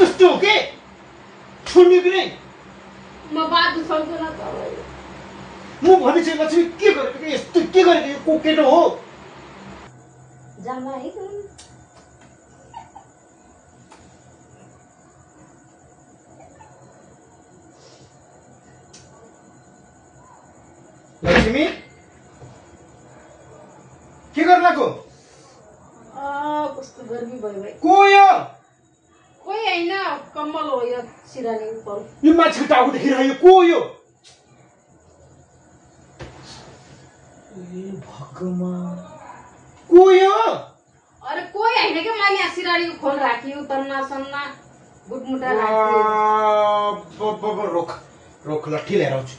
कस्तो हो के छोड्ने कि नै म बाँच्नु सक्दैन तपाईँ म भने चाहिँ लक्ष्मी के गरेको यस्तो के गरेको यो को केटो हो जामा है लक्ष्मी के गर्न लाग्यो कस्तो गर्मी भयो भाइ को यो कोही हैन कम्मल हो यो सिरानी पर यो मान्छेको टाउको देखिरहेको को यो ए भगवान को यो अरे कोही हैन के मैले यहाँ सिरानीको खोल राखियो तन्ना सन्ना गुटमुटा राखियो रोक रोक लट्ठी लिएर आउँछु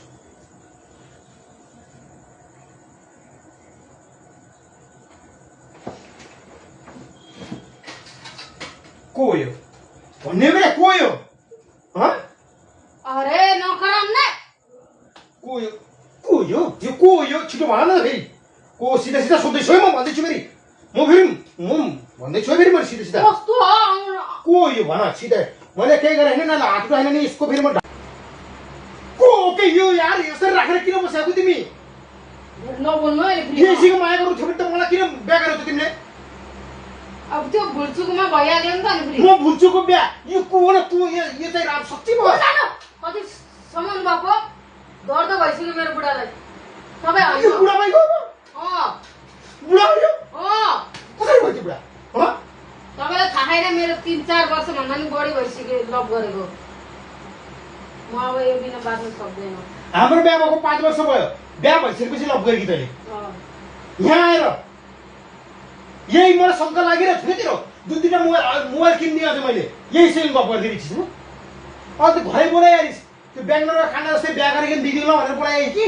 को यो भन्ने बेला को यो अरे नखराम न को यो को यो छिटो भन न फेरि को सिधा सिधा सोध्दैछु है म भन्दैछु फेरि म भन्दैछु है फेरि मैले सिधा सिधा कस्तो हो को यो भन सिधा मैले केही गरेँ हैन न हात उठाएन नि यसको फेरि म को के यो यार यसरी राखेर किन बसेको तिमी नबोल्नु है केसीको माया गर्नु थियो भने त मलाई किन बिहा गरेको थियो तिमीले अब त्यो भुलचुकमा भइहाल्यो नि त अनि म भुल्चुको बिहा यो को हो न को यो चाहिँ राम सच्ची भयो कति सम्मान भएको डर त भइसक्यो मेरो बुढालाई तपाईँ यो बुढा भाइको बुढा हो यो कसरी भयो त्यो बुढा तपाईँलाई थाहा छैन मेरो 3-4 वर्ष भन्दा नि बढी भइसक्यो लभ गरेको म अब यो बिना बाँच्न सक्दैन हाम्रो बिहा भएको 5 वर्ष भयो बिहा भइसकेपछि लभ गरेकी तैँले यहाँ आएर यही मलाई शङ्का लागिरहेको थियो तेरो 2-3 मोबाइल किनिदिएँ अझ मैले यही सेल गफ गरिदिएको छु अन्त घरै बोलाइ आइस त्यो बेङ्गलोरमा खाना जस्तै बिहा गरेको दिदी ल भनेर बोलाएँ कि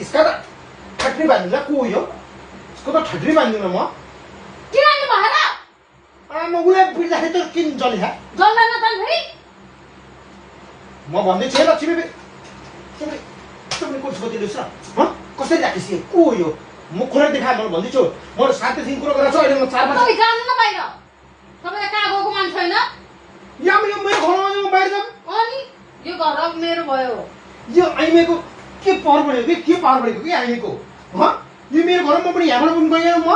यसका त ठट्री बाँधिदिउँला को यो यसको त ठट्री बाँधिदिउँ म किन नि भएर म उसलाई बिर्दाखेरि त किन जलिहा जल्दैन त फेरि म भन्दैछु है लक्ष्मी तपाईँ कोही छोदिनुहोस् न कसरी राखिस् को यो म खुरै देखाएँ मलाई भन्दैछु म साथीसँग कुरो गरेर छु अहिले म 4 तपाईँ जानु न बाहिर तपाईँ कहाँ गएको मान्छे होइन या यो मेरो घरमा म बाहिर जाऊँ अनि यो घर मेरो भयो यो आइमेको के पावर बढेको के पावर बढेको कि आइमेको यो मेरो घरमा पनि यहाँबाट पनि गएँ म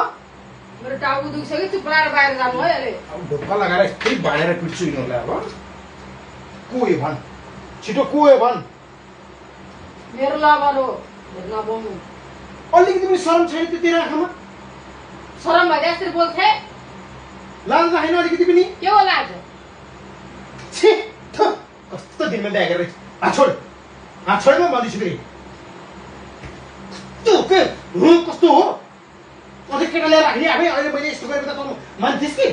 मेरो टाउको दुखिसक्यो चुप लाएर बाहिर जानु है अहिले अब ढोक्का लगाएर फेरि बाँडेर पिट्छु यिनीहरूलाई अब को यो भन् छिटो को यो भन् मेरो लभर हो नबोल्नु अलिकति पनि शरम छैन त्यो तेरो आँखामा शरम भएर यसरी बोल्थे लाज छैन अलिकति पनि के होला आज छे कस्तो दिनमा बिहा गरेर छोड म भन्दैछु फेरि कस्तो हो अझै केटा ल्याएर राख्ने आफै अहिले मैले यस्तो गरेको त मान्थिस् कि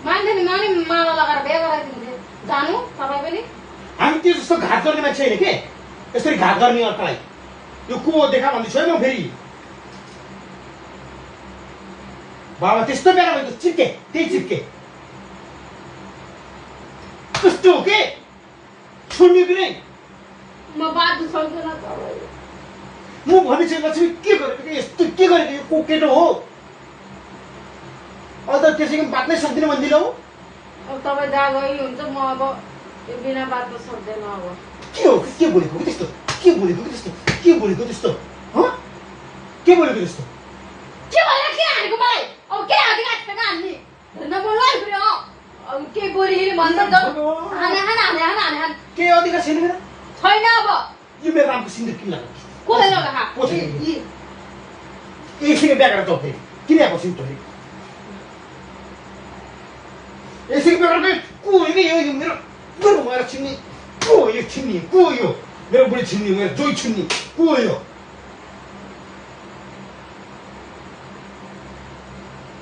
मान्थे नि म नि माला लगाएर बिहा गराइदिन्थे जानु तपाईँ पनि हामी त्यो जस्तो घात गर्ने मान्छे होइन के यसरी घात गर्ने अर्कालाई यो को देखा भन्दैछु है म फेरि बाबा त्यस्तो बेला भएको चिप्के त्यही चिप्के कस्तो हो के छोड्ने कि नै म बाँच्नु सक्दैन तपाईँ म भने चाहिँ लक्ष्मी के गरेको यस्तो के गरेको यो को केटो हो अझ त्यसैको बाँच्नै सक्दिनँ भन्दिनँ हौ अब तपाईँ जहाँ गई हुन्छ म अब यो बिना बाँच्न सक्दैन अब के हो के बोलेको त्यस्तो के बोलेको त्यस्तो के बोलेको त्यस्तो के बोलेको त्यस्तो के भनेर के हानेको मलाई अब के हाने काट्छ हान्ने नबोल्नु है फेरि अब के बोलिहिँड्यो भन्छ त हाने के अधिकार छैन मेरो छैन अब यो मेरो रामको सिन्दुर किन लाग्यो कसले लगा एकछिन बिहा गरेर त फेरि किन आएको सिन्दुर एकछिन बिहा गरेर को हो कि यो मेरो मेरो माएर छिन्ने को हो यो छिन्ने को हो यो मेरो बुढी छिन्ने मेरो जोइ छिन्ने को हो यो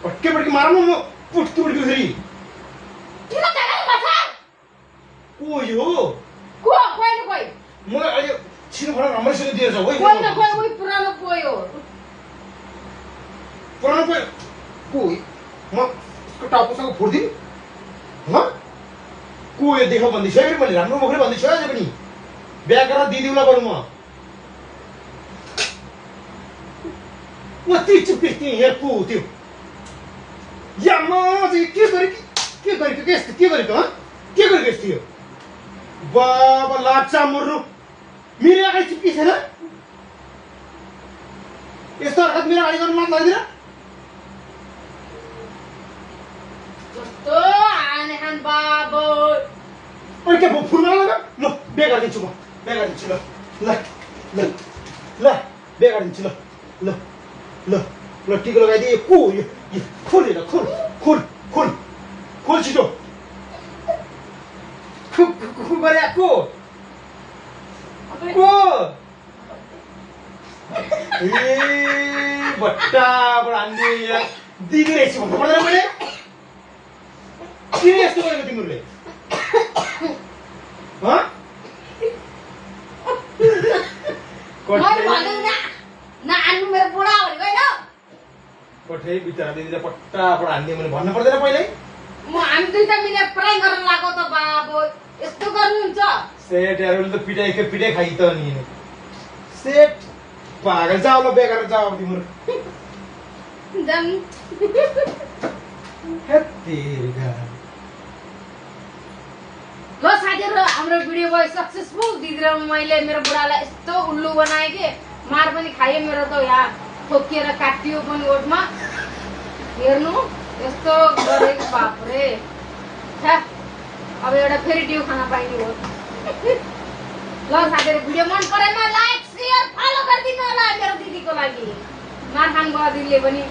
पट्के पट्के मार्नु म पुट्की पुट्की फेरि किन जाने माछा को यो को कोही न कोही मलाई अहिले छिनो फल राम्रैसँग दिएछ हो कोही न कोही उही पुरानो कोही हो पुरानो कोही को म उसको टाउकोसँग फोड्दिन् को यो देख भन्दैछु है मैले राम्रो मुखले भन्दैछु अझै पनि बिहा गरेर दिदीउला गरौँ म ती चुप्पी यहाँ को त्यो या म चाहिँ के गरेको के यस्तो के गरेको थियो बाबा लाचा मुर्नु मेरो अगाडि चिप्की छैन यस्तो हरकत मेरो अगाडि गर्नु मात्र लाग्दैन जस्तो आने खान बाबु अनि के फुलमा लगा ल बे गरिदिन्छु म बे गरिदिन्छु ल ल ल ल बे गरिदिन्छु ल ल ल ल टिको लगाइदिए को यो खोलेर खोल खोल खोल खोल छिटो गरे को ए बट्टाबाट हान्ने दिदी रहेछ भन्नु पर्दैन मैले किन यस्तो गरेको तिमीहरूले कठै बिचरा दिदीले पट्टाबाट हान्ने मैले भन्नु पर्दैन पहिल्यै हामी दुईटा मिलेर पढाइ गर्न लाग्यो त बाबु यस्तो गर्नुहुन्छ सेटहरूले त पिटाइ खाइ त नि सेट पागल जाऊ ल बेकार जाऊ तिम्रो ल साथीहरु हाम्रो भिडियो भयो सक्सेसफुल दिदी र मैले मेरो बुढालाई यस्तो उल्लु बनाए कि मार पनि खायो मेरो त यहाँ ठोकिएर काटियो पनि ओठमा हेर्नु यस्तो गरेको बाप रे अब एउटा फेरि डिउ खान पाइने हो ल साथीहरु भिडियो मन परेमा लाइक शेयर फलो गरिदिनु होला मेरो दिदीको लागि मार खान भयो दिदीले पनि